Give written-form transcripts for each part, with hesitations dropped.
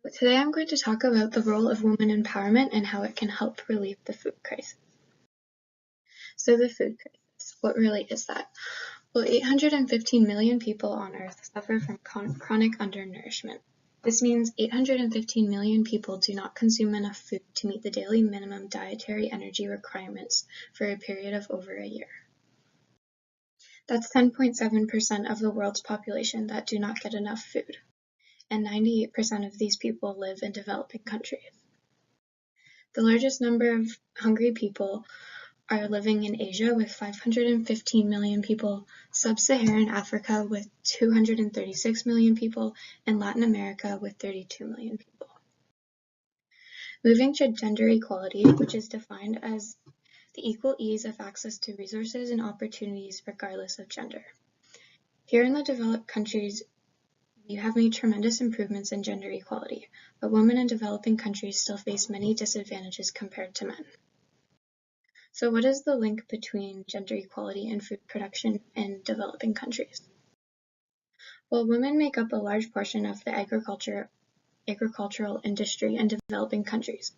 Today I'm going to talk about the role of women empowerment and how it can help relieve the food crisis. So the food crisis, what really is that? Well, 815 million people on Earth suffer from chronic undernourishment. This means 815 million people do not consume enough food to meet the daily minimum dietary energy requirements for a period of over a year. That's 10.7% of the world's population that do not get enough food, and 98% of these people live in developing countries. The largest number of hungry people are living in Asia with 515 million people, Sub-Saharan Africa with 236 million people, and Latin America with 32 million people. Moving to gender equality, which is defined as the equal ease of access to resources and opportunities regardless of gender. Here in the developed countries, we have made tremendous improvements in gender equality, but women in developing countries still face many disadvantages compared to men. So what is the link between gender equality and food production in developing countries? Well, women make up a large portion of the agricultural industry in developing countries.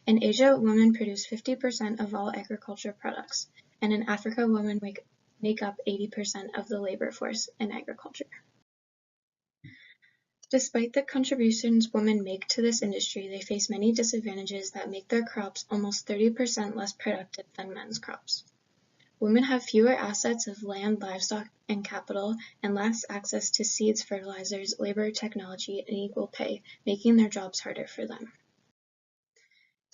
In Asia, women produce 50% of all agriculture products, and in Africa, women make up 80% of the labor force in agriculture. Despite the contributions women make to this industry, they face many disadvantages that make their crops almost 30% less productive than men's crops. Women have fewer assets of land, livestock, and capital, and less access to seeds, fertilizers, labor, technology, and equal pay, making their jobs harder for them.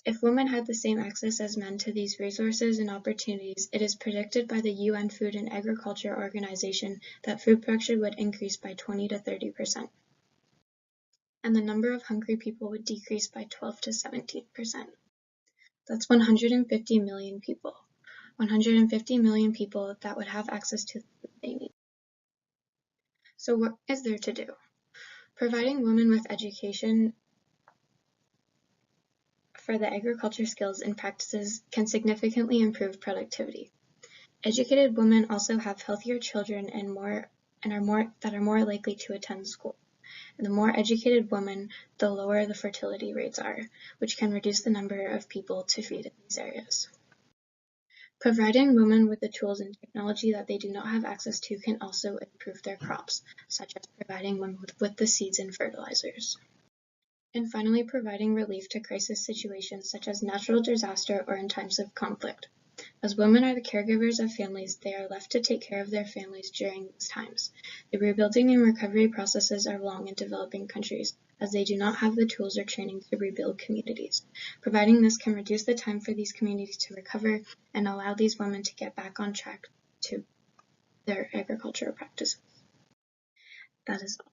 If women had the same access as men to these resources and opportunities, it is predicted by the UN Food and Agriculture Organization that food production would increase by 20 to 30%. And the number of hungry people would decrease by 12 to 17%. That's 150 million people. 150 million people that would have access to the food they need. So what is there to do? Providing women with education for the agriculture skills and practices can significantly improve productivity. Educated women also have healthier children and are more likely to attend school. And the more educated women, the lower the fertility rates are, which can reduce the number of people to feed in these areas. Providing women with the tools and technology that they do not have access to can also improve their crops, such as providing women with the seeds and fertilizers. And finally, providing relief to crisis situations such as natural disaster or in times of conflict. As women are the caregivers of families, they are left to take care of their families during these times. The rebuilding and recovery processes are long in developing countries, as they do not have the tools or training to rebuild communities. Providing this can reduce the time for these communities to recover and allow these women to get back on track to their agricultural practices. That is all.